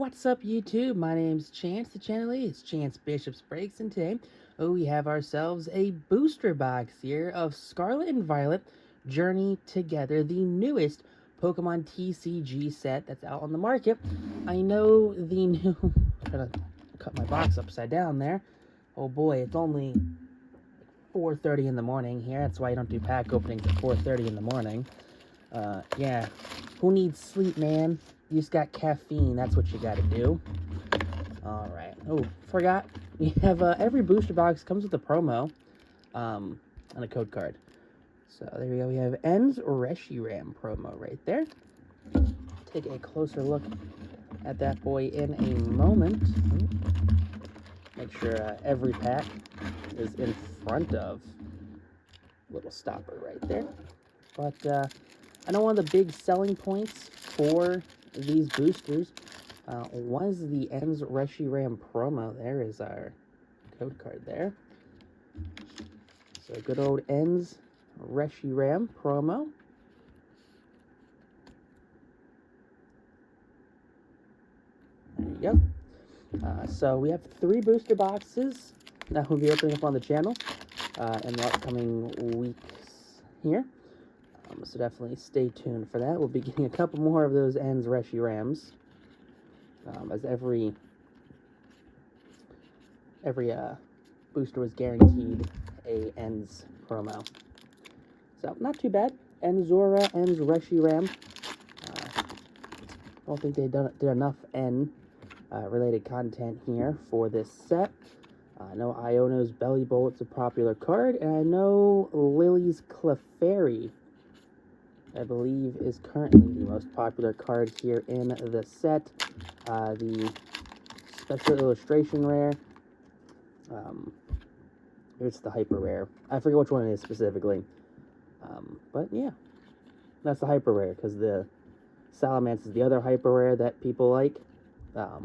What's up, YouTube? My name's Chance. The channel is Chance Bishop's Breaks, and today we have ourselves a booster box here of Scarlet and Violet Journey Together, the newest Pokemon TCG set that's out on the market. I know the new... I'm trying to cut my box upside down there. Oh boy, it's only 4:30 in the morning here. That's why I don't do pack openings at 4:30 in the morning. Yeah. Who needs sleep, man? You just got caffeine. That's what you gotta do. Alright. Oh, forgot. We have, every booster box comes with a promo, and a code card. So, there we go. We have Ends Reshiram promo right there. Take a closer look at that boy in a moment. Make sure, every pack is in front of little stopper right there. But, I know one of the big selling points for these boosters was the Ends Reshiram promo. There is our code card there. So good old Ends Reshiram promo. There you go. So we have 3 booster boxes that will be opening up on the channel in the upcoming weeks here. So definitely stay tuned for that. We'll be getting a couple more of those Ends Reshirams, as every booster was guaranteed a Ends promo. So not too bad. Enzora, Ends Reshiram. I don't think they did enough N related content here for this set. I know Iono's Belly Bolt's a popular card, and I know Lily's Clefairy, I believe, is currently the most popular card here in the set. The special illustration rare. Here's the hyper rare. I forget which one it is specifically. But yeah, that's the hyper rare, because the Salamence is the other hyper rare that people like. Yeah.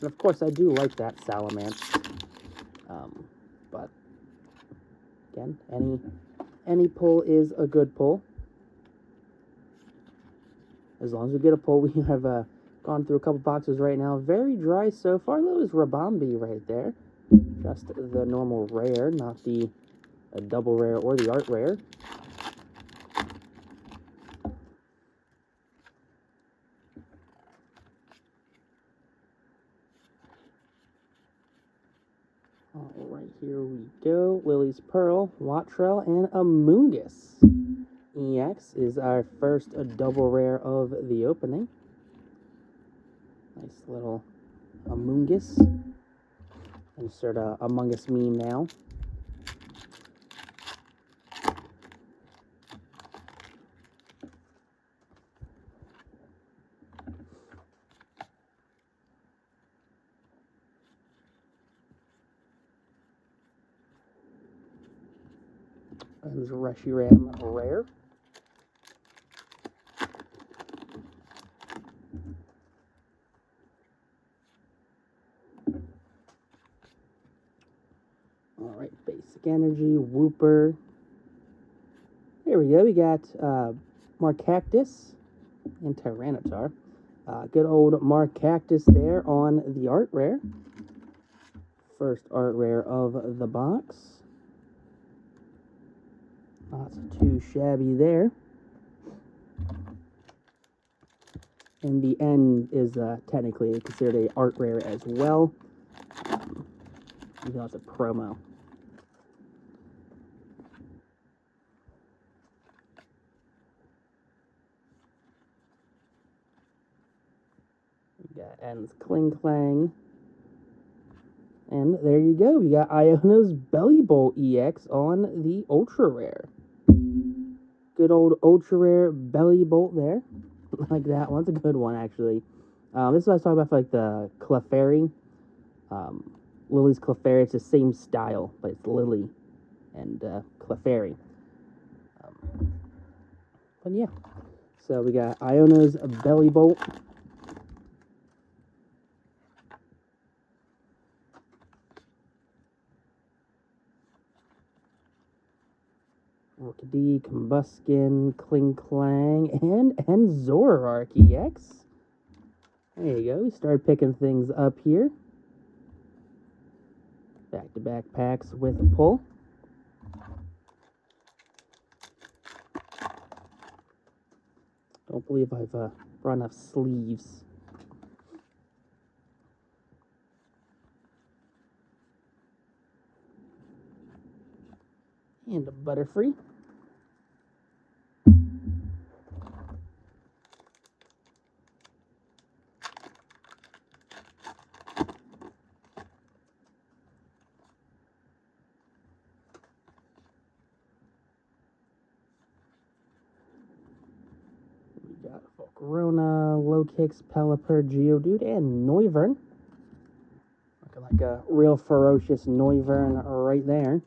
And of course, I do like that Salamence. But again, any pull is a good pull. As long as we get a pull, we have gone through a couple boxes right now. Very dry so far. Little is Rabambi right there. Just the normal rare, not the double rare or the art rare. Alright, here we go. Lily's Pearl, Wattrel, and Amoonguss. EX is our first double rare of the opening. Nice little Amoonguss. Insert a Among Us meme now. There's Reshiram rare. Alright, Basic Energy, Wooper. There we go, we got Marcactus and Tyranitar. Good old Marcactus there on the art rare. First art rare of the box. Not too shabby there. And the N is technically considered a art rare as well. Even though it's a promo. We got N's Kling Clang. And there you go. We got Iono's Belly Bolt EX on the Ultra Rare. Good old Ultra Rare Belly Bolt there. Like that one. It's a good one, actually. This is what I was talking about for, like, the Clefairy. Lily's Clefairy. It's the same style, but it's Lily and Clefairy. But yeah. So we got Iono's Belly Bolt. Orchidee, Combuskin, Kling Clang, and Zoroark EX. There you go. We start picking things up here. Back-to-back packs with a pull. Don't believe I've brought enough sleeves. And a Butterfree. We got Volcarona, Low-Kicks, Pelipper, Geodude, and Noivern. Looking like a real ferocious Noivern right there.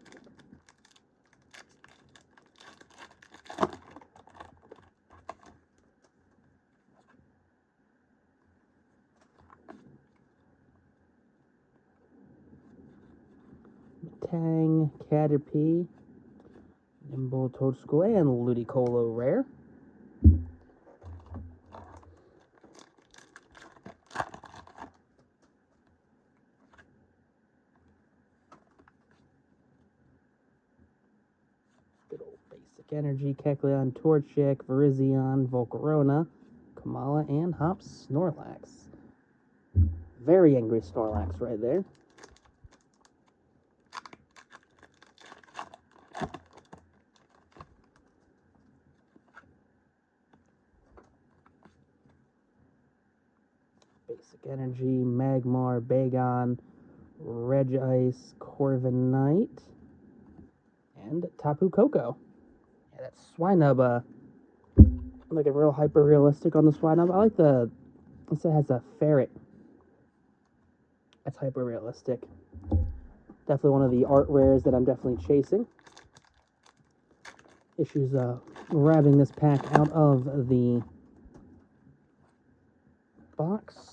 Tang, Caterpie, Nimble, Toadstool, and Ludicolo rare. Good old basic energy, Kecleon, Torchic, Virizion, Volcarona, Kamala, and Hop Snorlax. Very angry Snorlax right there. Basic Energy, Magmar, Bagon, Regice, Corviknight, and Tapu Koko. Yeah, that Swinub, looking real hyper realistic on the Swinub. I like the, it has a ferret. That's hyper realistic. Definitely one of the art rares that I'm definitely chasing. Issues grabbing this pack out of the box.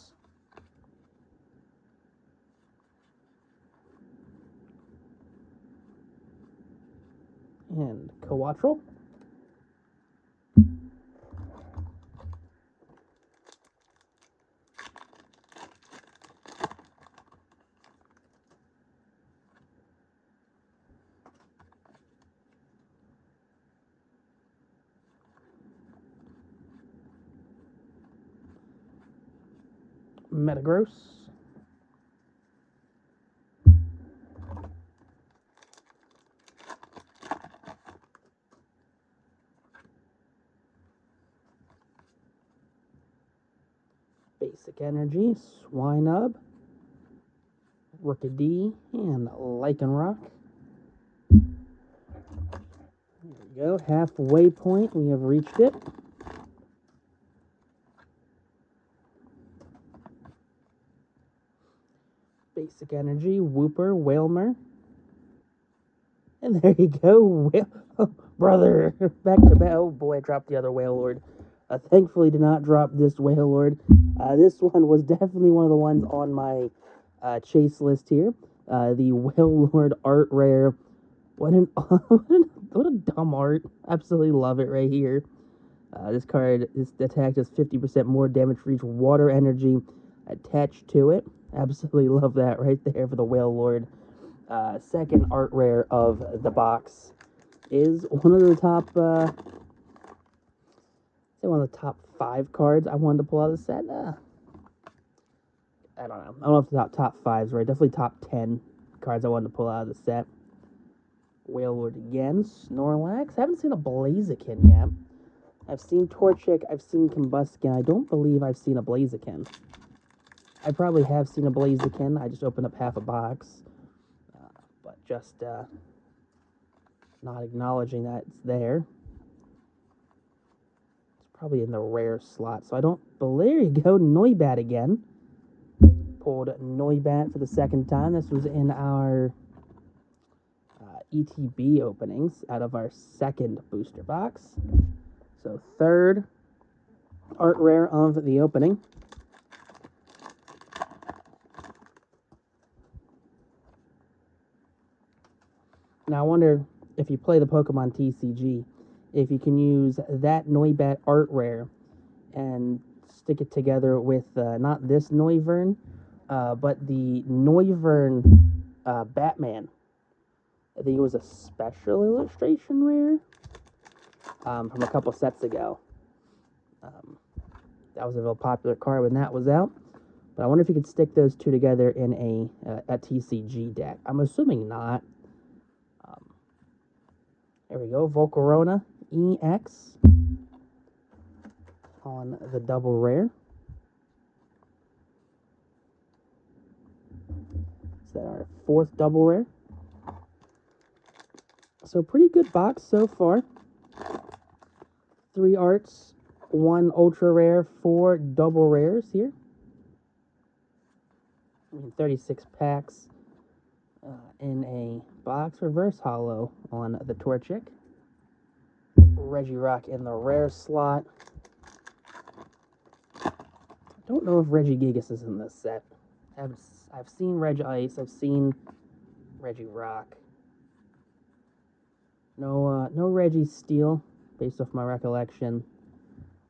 And Coatl. Metagross. Basic Energy, Swinub, Rookidee, and Lycanroc. There we go, halfway point, we have reached it. Basic Energy, Wooper, Wailmer. And there you go, brother, back to back. Oh boy, I dropped the other Wailord. Thankfully did not drop this Wailord. This one was definitely one of the ones on my chase list here. The Wailord art rare. What a dumb art. Absolutely love it right here. This card, this attack does 50% more damage for each water energy attached to it. Absolutely love that right there for the Wailord. Second art rare of the box is one of the top, one of the top 5 cards I wanted to pull out of the set. I don't know. I don't know if the top 5's right. Definitely top 10 cards I wanted to pull out of the set. Wailord again. Snorlax. I haven't seen a Blaziken yet. I've seen Torchic. I've seen Combusken. I don't believe I've seen a Blaziken. I probably have seen a Blaziken. I just opened up half a box. But just not acknowledging that it's there. It's probably in the rare slot. So I don't believe. There you go. Noibat again. Pulled Noibat for the second time. This was in our ETB openings out of our second booster box. So third art rare of the opening. Now I wonder if you play the Pokemon TCG, if you can use that Noibat art rare and stick it together with not this Noivern, but the Noivern Batman. I think it was a special illustration rare from a couple sets ago. That was a real popular card when that was out. But I wonder if you could stick those two together in a TCG deck. I'm assuming not. There we go, Volcarona EX on the double rare. Is that our fourth double rare? So pretty good box so far. 3 arts, 1 ultra rare, 4 double rares here. 36 packs in a box. Reverse holo on the Torchic. Regirock in the rare slot. I don't know if Regigigas is in this set. I've seen Regice. I've seen Regirock. No Registeel, based off my recollection.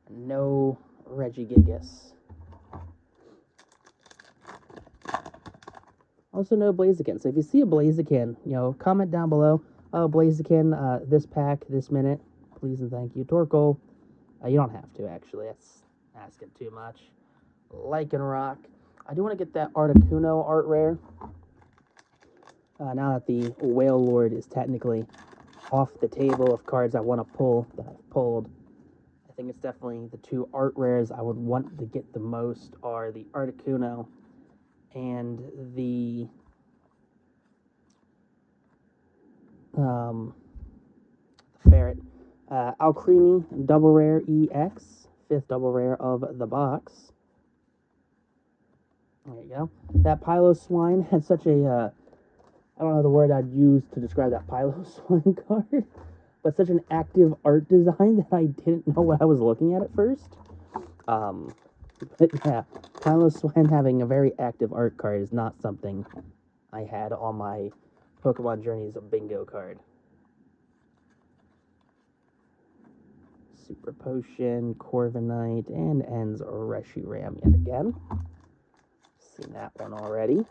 No Regigigas. Also no Blaziken. So if you see a Blaziken, comment down below. Oh, Blaziken, this pack, this minute. Please and thank you. Torkoal, you don't have to, actually. That's asking too much. Lycanroc. I do want to get that Articuno art rare. Now that the Whale Lord is technically off the table of cards I want to pull that I've pulled, I think it's definitely the 2 art rares I would want to get the most are the Articuno and the Ferret. Alcremie double rare EX, 5th double rare of the box. There you go. That Piloswine had such a I don't know the word I'd use to describe that Piloswine card, but such an active art design that I didn't know what I was looking at first. But yeah, Piloswine having a very active art card is not something I had on my Pokemon Journeys bingo card. Super Potion, Corviknight, and ends Reshiram yet again. Seen that one already.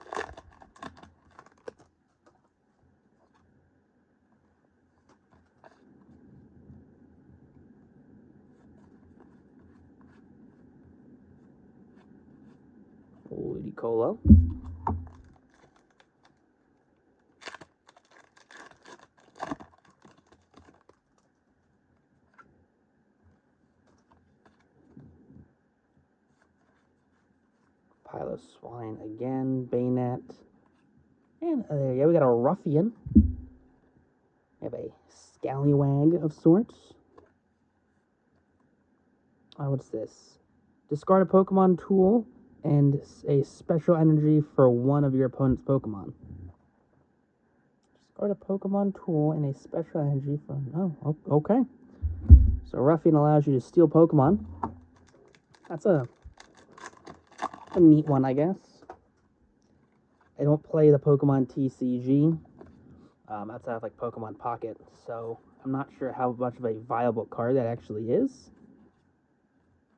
Ludicolo. Piloswine again, Bayonet. And there you go, we got a Ruffian. We have a Scallywag of sorts. What's this? Discard a Pokemon tool and a special energy for one of your opponent's Pokemon. Discard a Pokemon tool and a special energy for... Oh, okay. So Ruffian allows you to steal Pokemon. That's a neat one, I guess. I don't play the Pokemon TCG outside of like Pokemon Pocket, so I'm not sure how much of a viable card that actually is.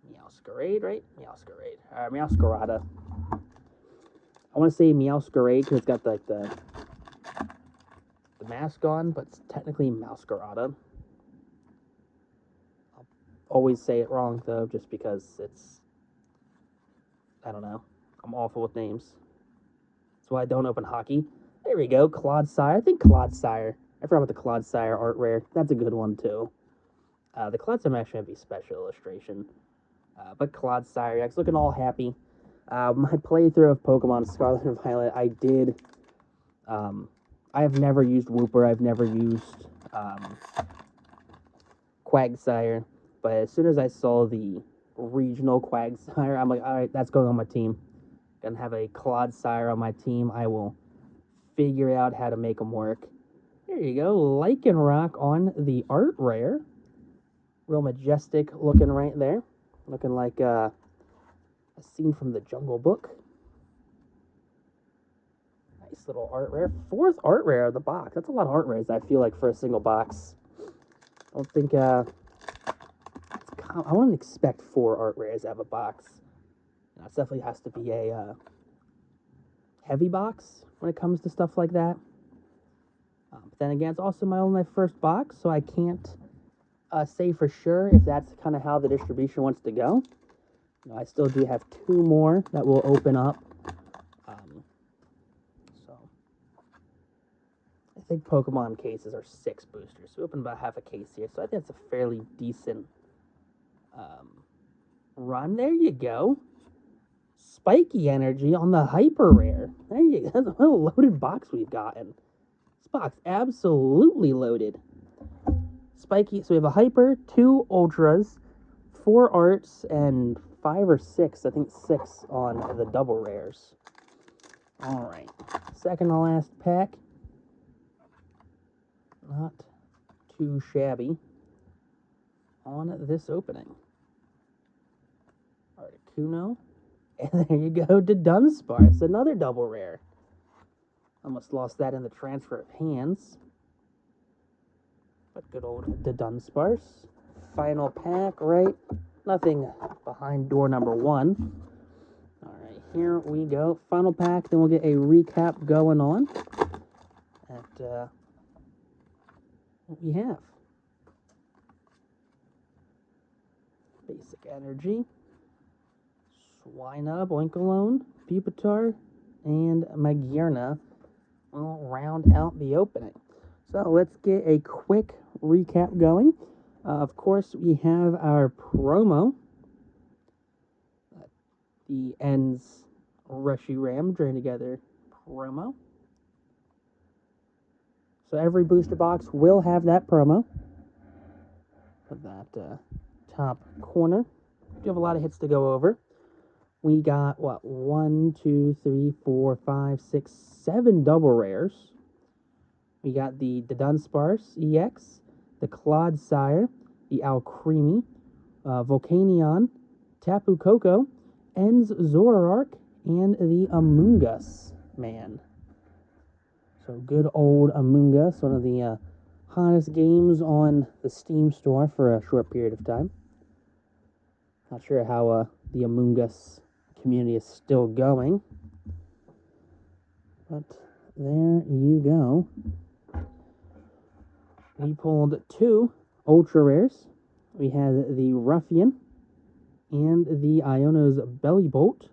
Meowscarade, right? Meowscarade. Meowscarada. I want to say Meowscarade because it's got like the mask on, but it's technically Meowscarada. I'll always say it wrong though, just because it's... I don't know. I'm awful with names. That's why I don't open hockey. There we go. Clodsire. I think Clodsire. I forgot about the Clodsire art rare. That's a good one, too. The Clodsire actually might be special illustration. But Clodsire, it's looking all happy. My playthrough of Pokemon Scarlet and Violet, I did... I have never used Wooper. I've never used Quagsire. But as soon as I saw the regional Quagsire, I'm like, alright, that's going on my team. Gonna have a Clodsire on my team. I will figure out how to make them work. There you go, Lycanroc on the art rare. Real majestic looking right there. Looking like a scene from the Jungle Book. Nice little art rare. 4th art rare of the box. That's a lot of art rares, I feel like, for a single box. I don't think... it's I wouldn't expect 4 art rares out of a box. It definitely has to be a heavy box when it comes to stuff like that. But then again, it's also my first box, so I can't say for sure if that's kind of how the distribution wants to go. I still do have 2 more that will open up. So I think Pokemon cases are 6 boosters. So we opened about half a case here, so I think that's a fairly decent run. There you go. Spiky energy on the hyper rare. There you go. What a loaded box we've gotten. This box absolutely loaded. Spiky. So we have a hyper, 2 ultras, 4 arts, and 5 or 6. I think 6 on the double rares. All right. Second to last pack. Not too shabby on this opening. Articuno. And there you go, to Dunsparce, another double rare. Almost lost that in the transfer of hands. But good old Dunsparce. Final pack, right? Nothing behind door number 1. All right, here we go. Final pack, then we'll get a recap going on at what we have. Basic energy. Swinub, Oinkalone, Pupitar, and Magearna will round out the opening. So let's get a quick recap going. Of course, we have our promo. The Ends Reshiram Drain Together promo. So every booster box will have that promo. Put that top corner. We have a lot of hits to go over. We got, 1, 2, 3, 4, 5, 6, 7 double rares. We got the Dunsparce EX, the Clodsire, the Alcremie, Volcanion, Tapu Koko, Ends Zoroark, and the Amoonguss man. So good old Amoonguss, one of the hottest games on the Steam store for a short period of time. Not sure how the Amoonguss community is still going, but there you go. We pulled 2 ultra rares. We had the Ruffian and the Iono's Belly Bolt.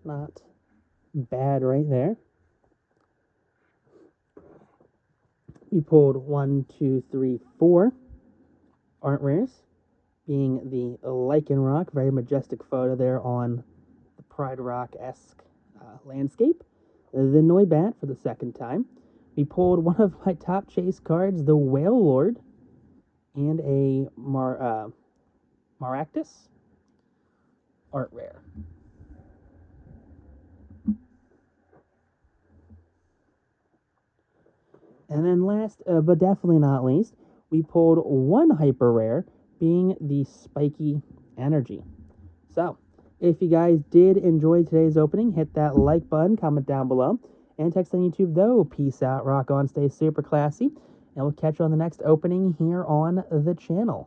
Not bad right there. We pulled 1, 2, 3, 4 art rares, being the Lycanroc, very majestic photo there on the Pride Rock-esque landscape. The Noibat for the second time. We pulled one of my top chase cards, the Whale Lord, and a Maractus art rare. And then last, but definitely not least, we pulled 1 hyper rare, being the Spiky Energy. So, if you guys did enjoy today's opening, hit that like button, comment down below, and text on YouTube though. Peace out, rock on, stay super classy, and we'll catch you on the next opening here on the channel.